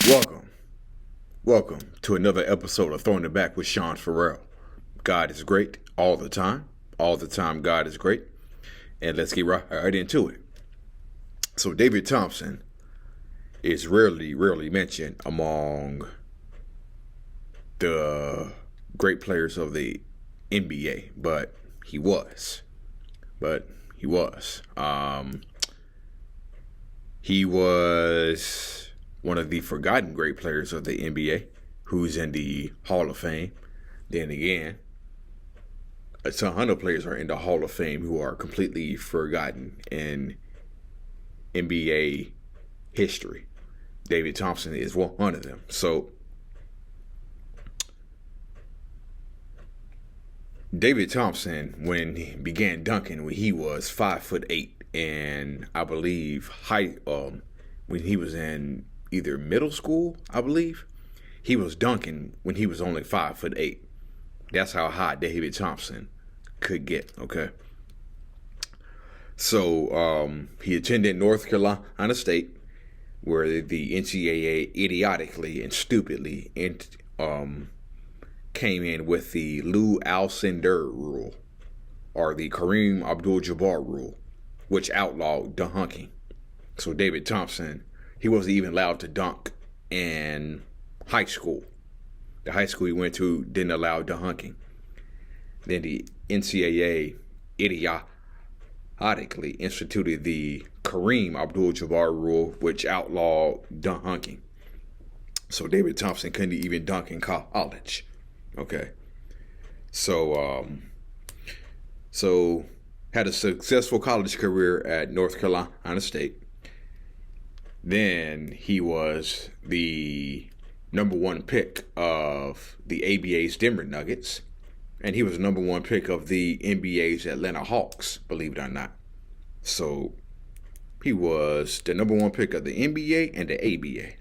Welcome. Welcome to another episode of Throwing It Back with Sean Farrell. God is great all the time. All the time, God is great. And let's get right into it. So David Thompson is rarely mentioned among the great players of the NBA, but he was. He was one of the forgotten great players of the NBA who's in the Hall of Fame. Then again, a ton of players are in the Hall of Fame who are completely forgotten in NBA history. David Thompson is one of them. So David Thompson, when he began dunking, when he was 5'8", and I believe when he was in either middle school, I believe, he was dunking when he was only 5'8". That's how high David Thompson could get. Okay. So he attended North Carolina State, where the NCAA idiotically and stupidly came in with the Lou Alcindor rule, or the Kareem Abdul-Jabbar rule, which outlawed dunking. So David Thompson, he wasn't even allowed to dunk in high school. The high school he went to didn't allow dunking. Then the NCAA idiotically instituted the Kareem Abdul-Jabbar rule, which outlawed dunking. So David Thompson couldn't even dunk in college. Okay. So had a successful college career at North Carolina State. Then he was the number one pick of the ABA's Denver Nuggets, and he was the number one pick of the NBA's Atlanta Hawks, believe it or not. So he was the number one pick of the NBA and the ABA.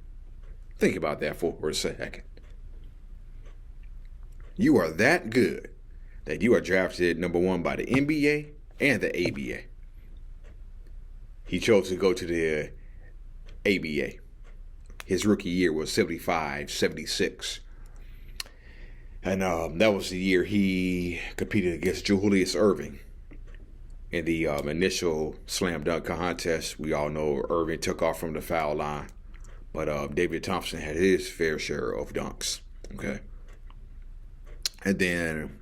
Think about that for a second. You are that good that you are drafted number one by the NBA and the ABA. He chose to go to the ABA. His rookie year was 75-76. And that was the year he competed against Julius Erving in the initial slam dunk contest. We all know Erving took off from the foul line, but David Thompson had his fair share of dunks. Okay. And then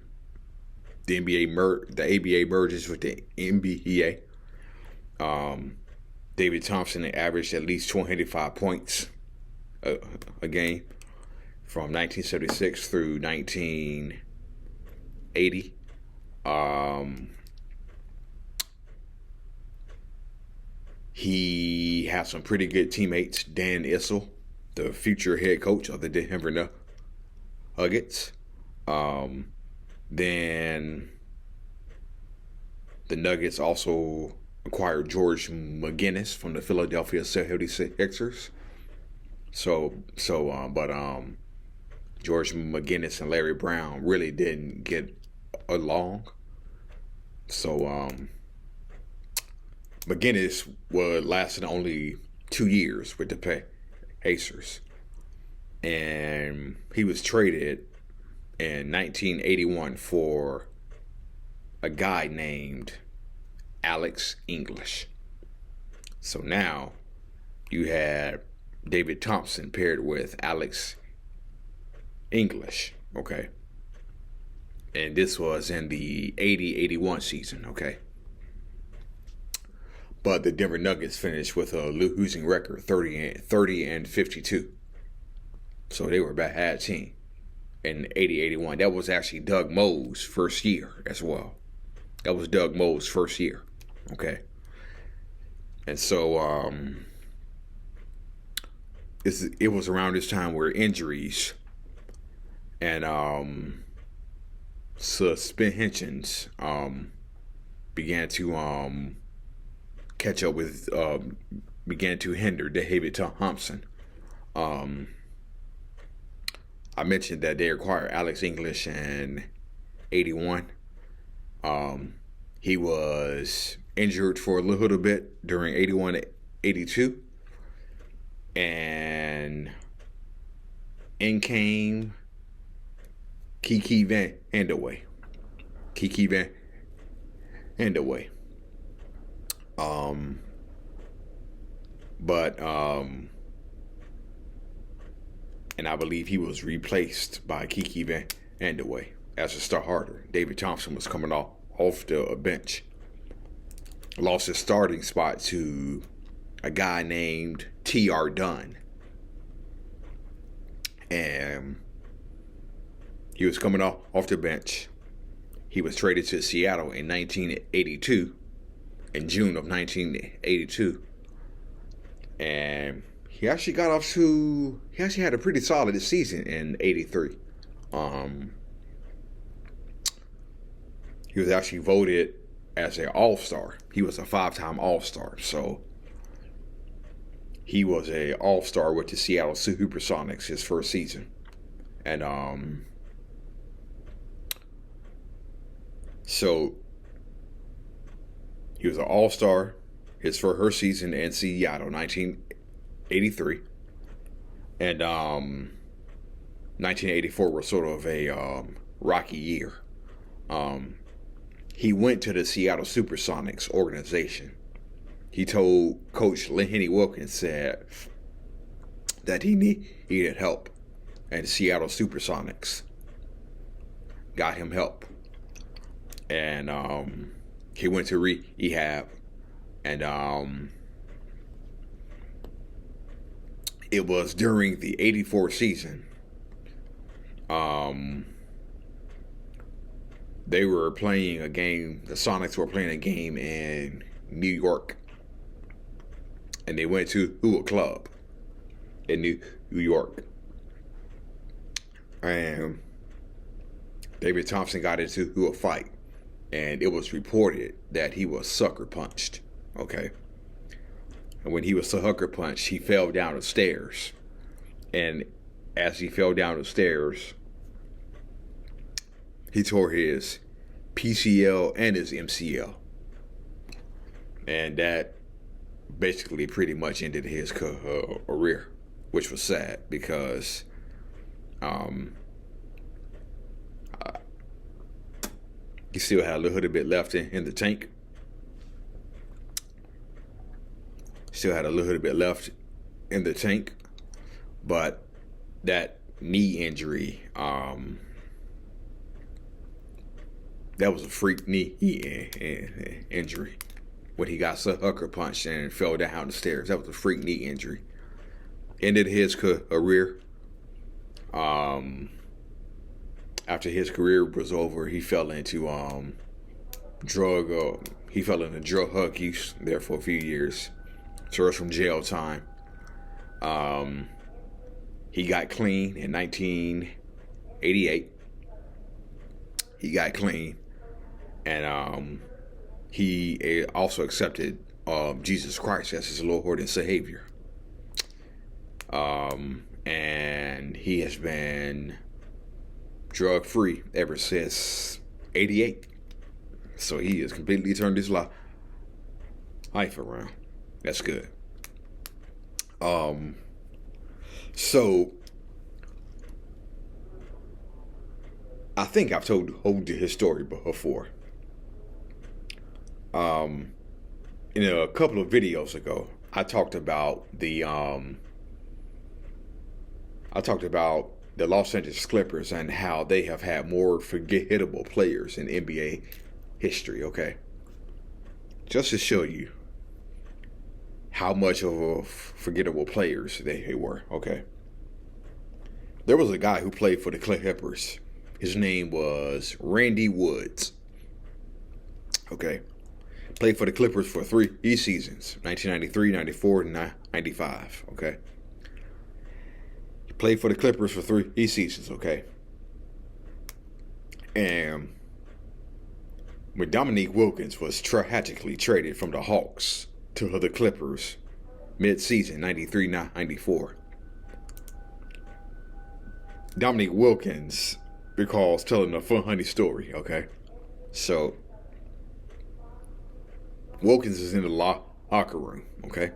the ABA merges with the NBA. David Thompson averaged at least 25 points a game from 1976 through 1980. He had some pretty good teammates. Dan Issel, the future head coach of the Denver Nuggets. Then the Nuggets also acquired George McGinnis from the Philadelphia 76ers. But George McGinnis and Larry Brown really didn't get along. So McGinnis lasted only 2 years with the Pacers, and he was traded in 1981 for a guy named Alex English. So now you had David Thompson paired with Alex English, okay? And this was in the 80-81 season, okay? But the Denver Nuggets finished with a losing record, 30-52. So they were a bad team in 80-81. That was actually Doug Moe's first year as well. That was Doug Moe's first year, okay? And so it was around this time where injuries and suspensions began to catch up with, began to hinder David Thompson. I mentioned that they acquired Alex English in 81. He was injured for a little bit during 81-82. And in came Kiki Van Andewey. Kiki Van Andewey. And I believe he was replaced by Kiki Van Andewey as a starter. David Thompson was coming off the bench. Lost his starting spot to a guy named T.R. Dunn. And he was coming off the bench. He was traded to Seattle in 1982, in June of 1982. And he actually had a pretty solid season in 83. He was actually voted as an all-star. He was a 5-time all-star. So he was an all-star with the Seattle Supersonics his first season. And so he was an all-star his first season in Seattle, 1983. And 1984 was sort of a rocky year. He went to the Seattle Supersonics organization. He told Coach Dominique Wilkins said that he needed help, and the Seattle Supersonics got him help. And he went to rehab, and it was during the 84 season. They were playing a game, the Sonics were playing a game in New York. And they went to a club in New York. And David Thompson got into a fight. And it was reported that he was sucker punched. Okay. And when he was sucker punched, he fell down the stairs. And as he fell down the stairs, he tore his PCL and his MCL. And that basically pretty much ended his career, which was sad because he still had a little bit left in the tank. Still had a little bit left in the tank, but that knee injury, that was a freak knee injury. When he got sucker punched and fell down the stairs, that was a freak knee injury. Ended his career. After his career was over, he fell into drug use there for a few years. Served some jail time. He got clean in 1988. He got clean, and he also accepted Jesus Christ as his Lord and Savior. And he has been drug-free ever since 88. So he has completely turned his life around. That's good. So I think I've told his story before. In a couple of videos ago, I talked about the Los Angeles Clippers and how they have had more forgettable players in NBA history. Okay, just to show you how much of a forgettable players they were. Okay, there was a guy who played for the Clippers. His name was Randy Woods. Okay. Played for the Clippers for 3 seasons. 1993, 94, and 95. Okay. He played for the Clippers for 3 seasons. Okay. And when Dominique Wilkins was tragically traded from the Hawks to the Clippers mid-season, 93, 94. Dominique Wilkins recalls telling a funny story, okay? So, Wilkins is in the locker room, okay?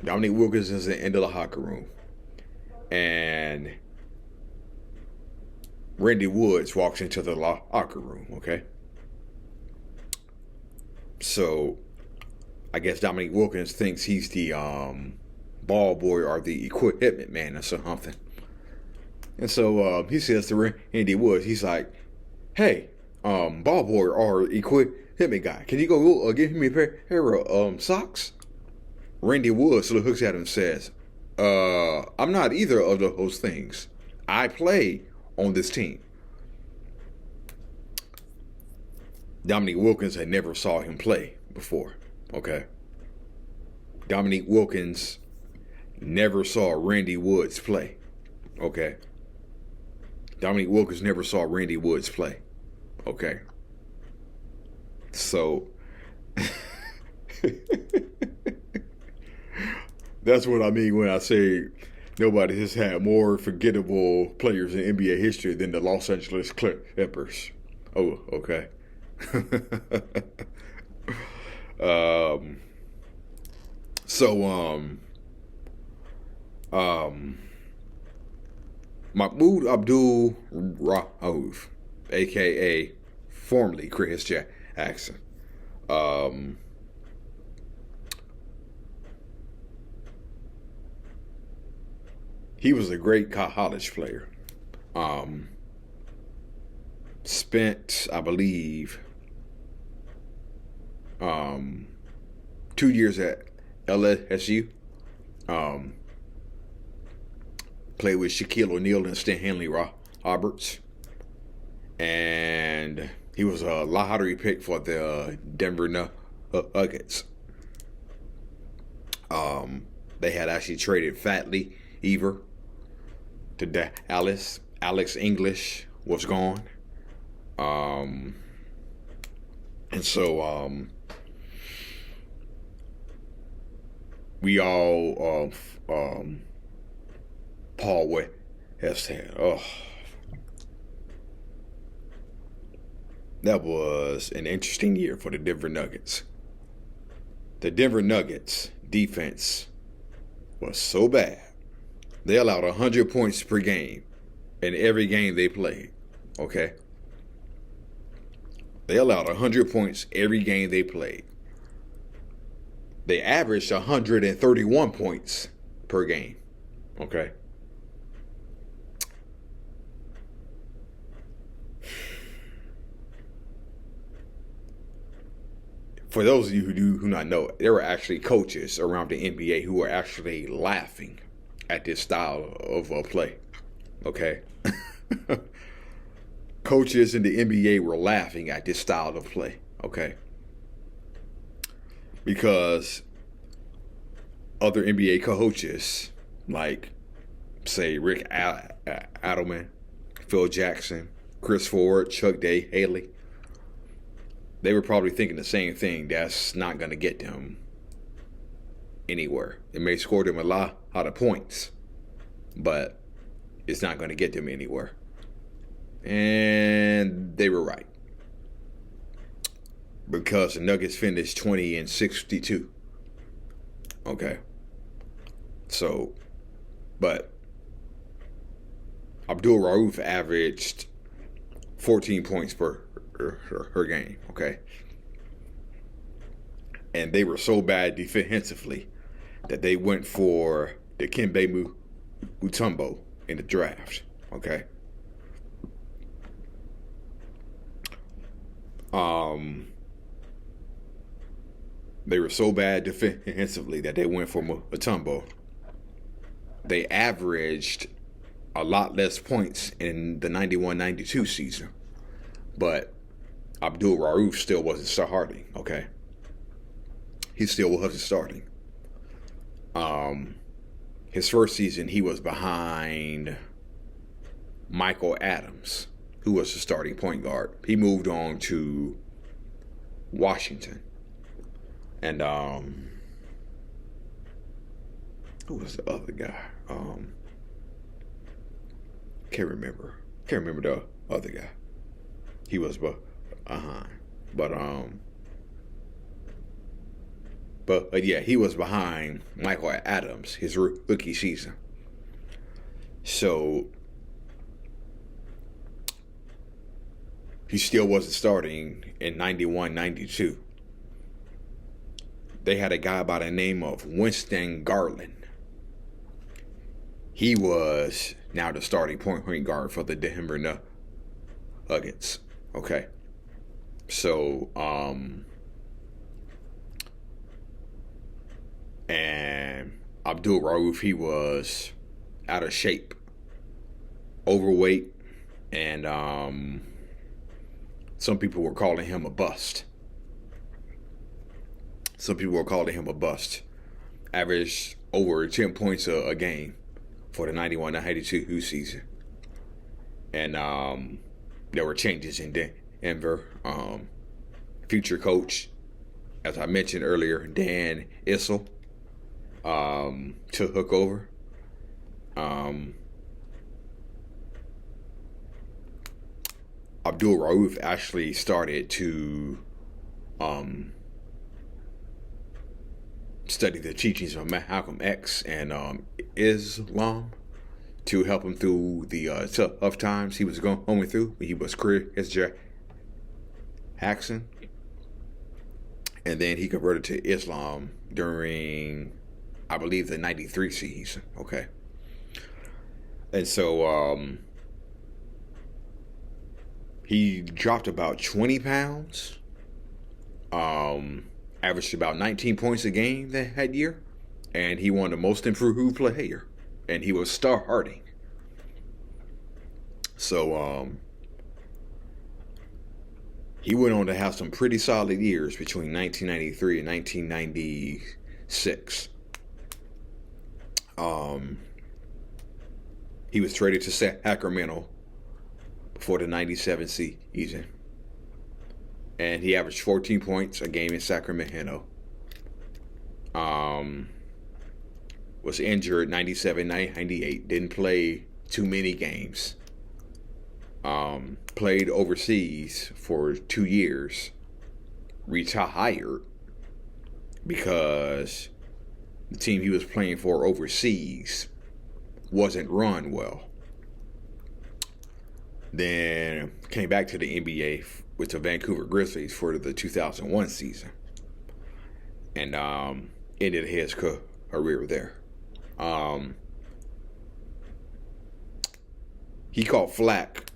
Dominique Wilkins is in the locker room. and Randy Woods walks into the locker room, okay? So I guess Dominique Wilkins thinks he's the ball boy or the equipment man or something. And so he says to Randy Woods, he's like, hey, ball boy or equipment guy, can you go give me a pair of socks? Randy Woods looks at him and says, I'm not either of those things. I play on this team. Dominique Wilkins had never saw him play before, okay? Dominique Wilkins never saw Randy Woods play, okay? Dominique Wilkins never saw Randy Woods play, okay? So, that's what I mean when I say nobody has had more forgettable players in NBA history than the Los Angeles Clippers. Oh, okay. Mahoud Abdul-Rauf, a.k.a. formerly Chris Jackson. He was a great college player. Spent, I believe, 2 years at LSU. Played with Shaquille O'Neal and Stanley Roberts. And he was a lottery pick for the Denver Nuggets. They had actually traded Fatley Ever to Dallas. Alex English was gone. And so we all Paul Westhead. Oh, that was an interesting year for the Denver Nuggets. The Denver Nuggets defense was so bad. They allowed 100 points per game in every game they played. Okay? They allowed 100 points every game they played. They averaged 131 points per game. Okay? For those of you who do not know, there were actually coaches around the NBA who were actually laughing at this style of play. Okay? Coaches in the NBA were laughing at this style of play. Okay? Because other NBA coaches, like, say, Rick Adelman, Phil Jackson, Chris Ford, Chuck Haley, they were probably thinking the same thing. That's not going to get them anywhere. It may score them a lot of points, but it's not going to get them anywhere. And they were right. Because the Nuggets finished 20-62. Okay. So, but Abdul-Rauf averaged 14 points per game, okay? And they were so bad defensively that they went for the Dikembe Mutombo in the draft, okay? They were so bad defensively that they went for Mutombo. They averaged a lot less points in the 91-92 season, but Abdul-Rauf still wasn't starting, okay? He still wasn't starting. His first season, he was behind Michael Adams, who was the starting point guard. He moved on to Washington. And who was the other guy? Can't remember the other guy. He was behind. But yeah, he was behind Michael Adams his rookie season. So he still wasn't starting in 91, 92. They had a guy by the name of Winston Garland. He was now the starting point guard for the Denver Nuggets. Okay. So, and Abdul-Rauf, he was out of shape, overweight, and some people were calling him a bust. Averaged over 10 points a game for the 91-92 season. And there were changes in Denver. Future coach, as I mentioned earlier, Dan Issel, took over. Abdul-Rauf actually started to study the teachings of Malcolm X and Islam to help him through the tough times he was going through. He was Chris Jackson, and then he converted to Islam during, I believe, the 93 season. Okay. And so he dropped about 20 pounds, averaged about 19 points a game that year, and he won the most improved player, and he was starting. So he went on to have some pretty solid years between 1993 and 1996. He was traded to Sacramento before the 97 season, and he averaged 14 points a game in Sacramento. Was injured 97, 98, didn't play too many games. Played overseas for 2 years, retired because the team he was playing for overseas wasn't run well. Then came back to the NBA with the Vancouver Grizzlies for the 2001 season, and ended his career there. He caught flack.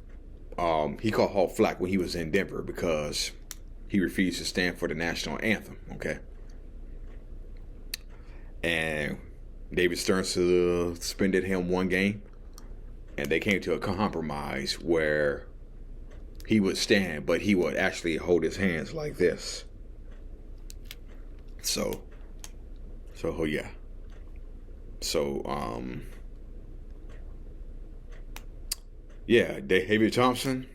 He caught Hall flack when he was in Denver because he refused to stand for the national anthem. Okay, and David Stern suspended him 1 game, and they came to a compromise where he would stand, but he would actually hold his hands like this. So yeah. So yeah, David Thompson,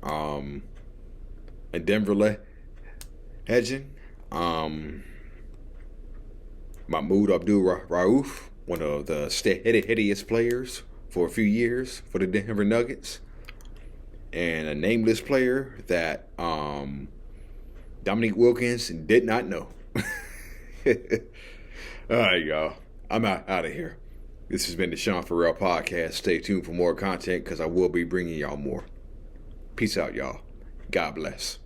a Denver legend, Mahoud Abdul-Rauf, one of the steadiest players for a few years for the Denver Nuggets, and a nameless player that Dominique Wilkins did not know. All right, y'all. I'm out of here. This has been the Sean Farrell Podcast. Stay tuned for more content because I will be bringing y'all more. Peace out, y'all. God bless.